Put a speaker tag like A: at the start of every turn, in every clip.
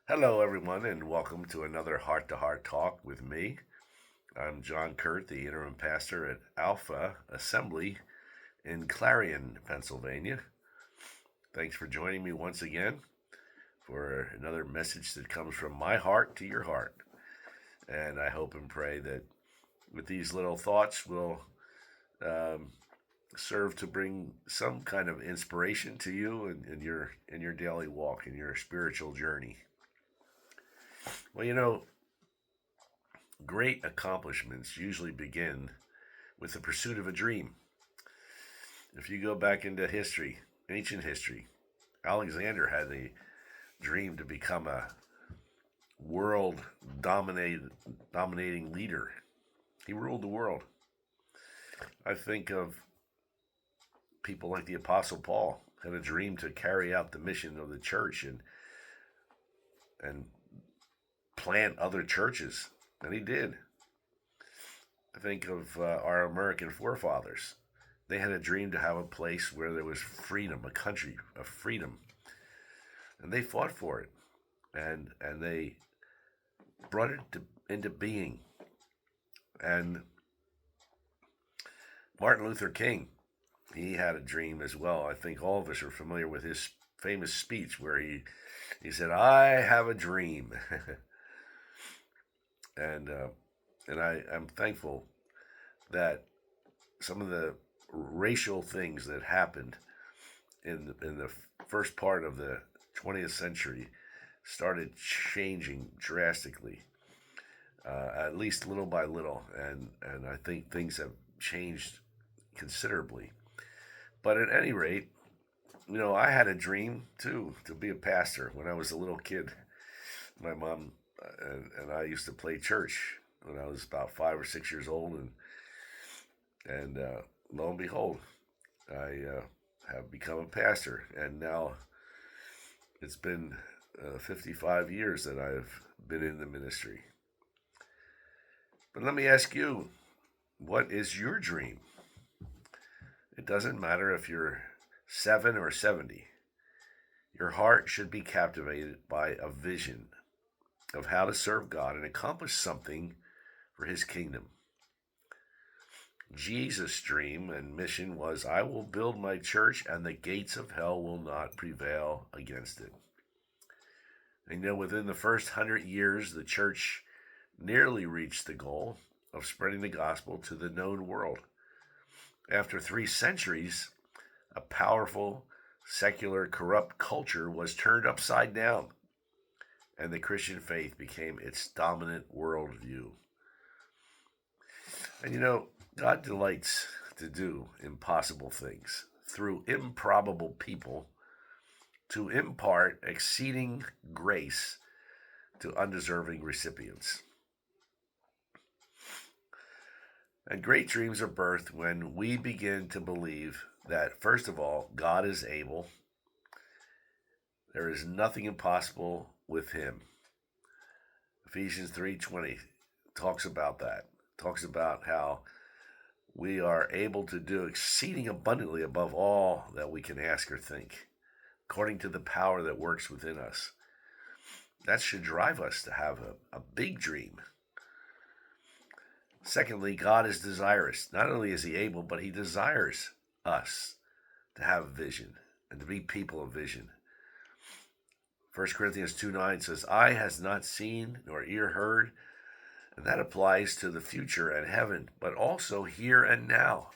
A: Hello, everyone, and welcome to another Heart to Heart Talk with me. I'm John Kuert, the interim pastor at Alpha Assembly in Clarion, Pennsylvania. Thanks for joining me once again for another message that comes from my heart to your heart. And I hope and pray that with these little thoughts, will um, serve to bring some kind of inspiration to you in your daily walk, in your spiritual journey. Well, great accomplishments usually begin with the pursuit of a dream. If you go back into history, ancient history, Alexander had a dream to become a world dominating leader. He ruled the world. I think of people like the Apostle Paul had a dream to carry out the mission of the church and plant other churches, and he did. I think of our American forefathers. They had a dream to have a place where there was freedom, a country of freedom, and they fought for it, and they brought it into being. And Martin Luther King, he had a dream as well. I think all of us are familiar with his famous speech where he said, "I have a dream," and I'm thankful that some of the racial things that happened in the first part of the 20th century started changing drastically, at least little by little, and I think things have changed considerably. But at any rate, I had a dream too to be a pastor when I was a little kid. My mom and I used to play church when I was about 5 or 6 years old, and lo and behold, I have become a pastor, and now it's been 55 years that I've been in the ministry. But let me ask you, what is your dream? It doesn't matter if you're 7 or 70. Your heart should be captivated by a vision of how to serve God and accomplish something for his kingdom. Jesus' dream and mission was, "I will build my church, and the gates of hell will not prevail against it." And within the first 100 years, the church nearly reached the goal of spreading the gospel to the known world. After 3 centuries, a powerful, secular, corrupt culture was turned upside down, and the Christian faith became its dominant worldview. And God delights to do impossible things through improbable people to impart exceeding grace to undeserving recipients. And great dreams are birthed when we begin to believe that, first of all, God is able. There is nothing impossible with him. Ephesians 3:20 talks about that. Talks about how we are able to do exceeding abundantly above all that we can ask or think, according to the power that works within us. That should drive us to have a big dream. Secondly, God is desirous. Not only is he able, but he desires us to have vision and to be people of vision. 1 Corinthians 2:9 says, "Eye has not seen nor ear heard," and that applies to the future and heaven, but also here and now.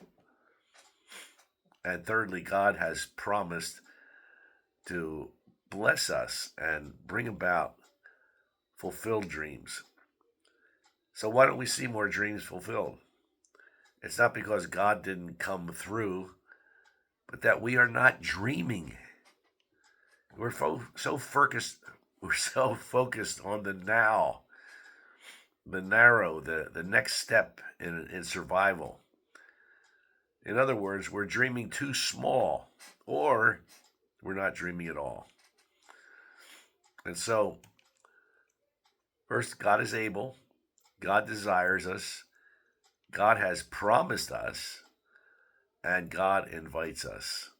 A: And thirdly, God has promised to bless us and bring about fulfilled dreams. So why don't we see more dreams fulfilled? It's not because God didn't come through, but that we are not dreaming. We're so focused on the now, the narrow, the next step in survival. In other words, we're dreaming too small, or we're not dreaming at all. And so, first, God is able. God desires us. God has promised us. And God invites us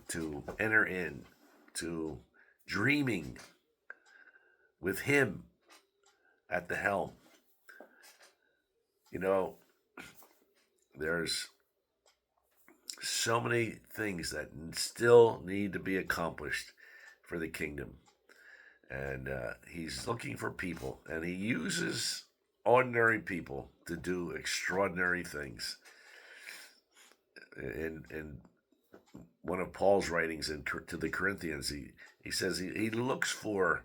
A: to enter in to dreaming with Him at the helm. You know, there's so many things that still need to be accomplished for the kingdom. And He's looking for people, and He uses ordinary people to do extraordinary things. In one of Paul's writings to the Corinthians, he says he looks for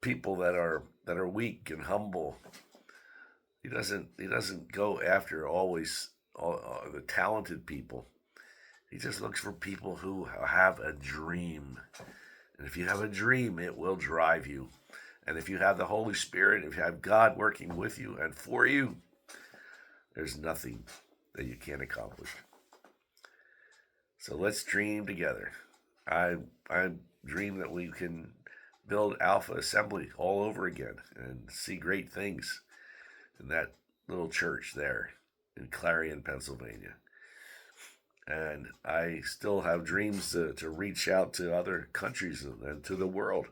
A: people that are weak and humble. He doesn't go after always all the talented people. He just looks for people who have a dream. And if you have a dream, it will drive you. And if you have the Holy Spirit, if you have God working with you and for you, there's nothing that you can't accomplish. So let's dream together. I dream that we can build Alpha Assembly all over again and see great things in that little church there in Clarion, Pennsylvania. And I still have dreams to reach out to other countries and to the world.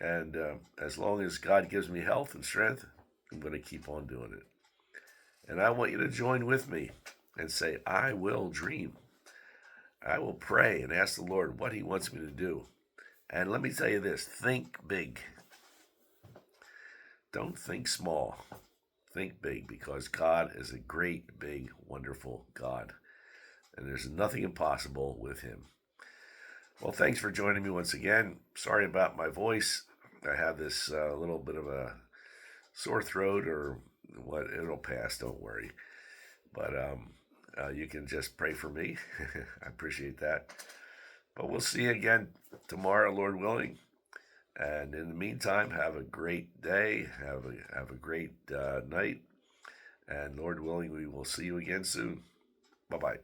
A: And as long as God gives me health and strength, I'm going to keep on doing it. And I want you to join with me and say, I will dream. I will pray and ask the Lord what He wants me to do. And let me tell you this, think big. Don't think small. Think big, because God is a great, big, wonderful God. And there's nothing impossible with Him. Well, thanks for joining me once again. Sorry about my voice. I have this little bit of a sore throat or what. It'll pass, don't worry. But you can just pray for me. I appreciate that. But we'll see you again tomorrow, Lord willing. And in the meantime, have a great day. Have a great night. And Lord willing, we will see you again soon. Bye-bye.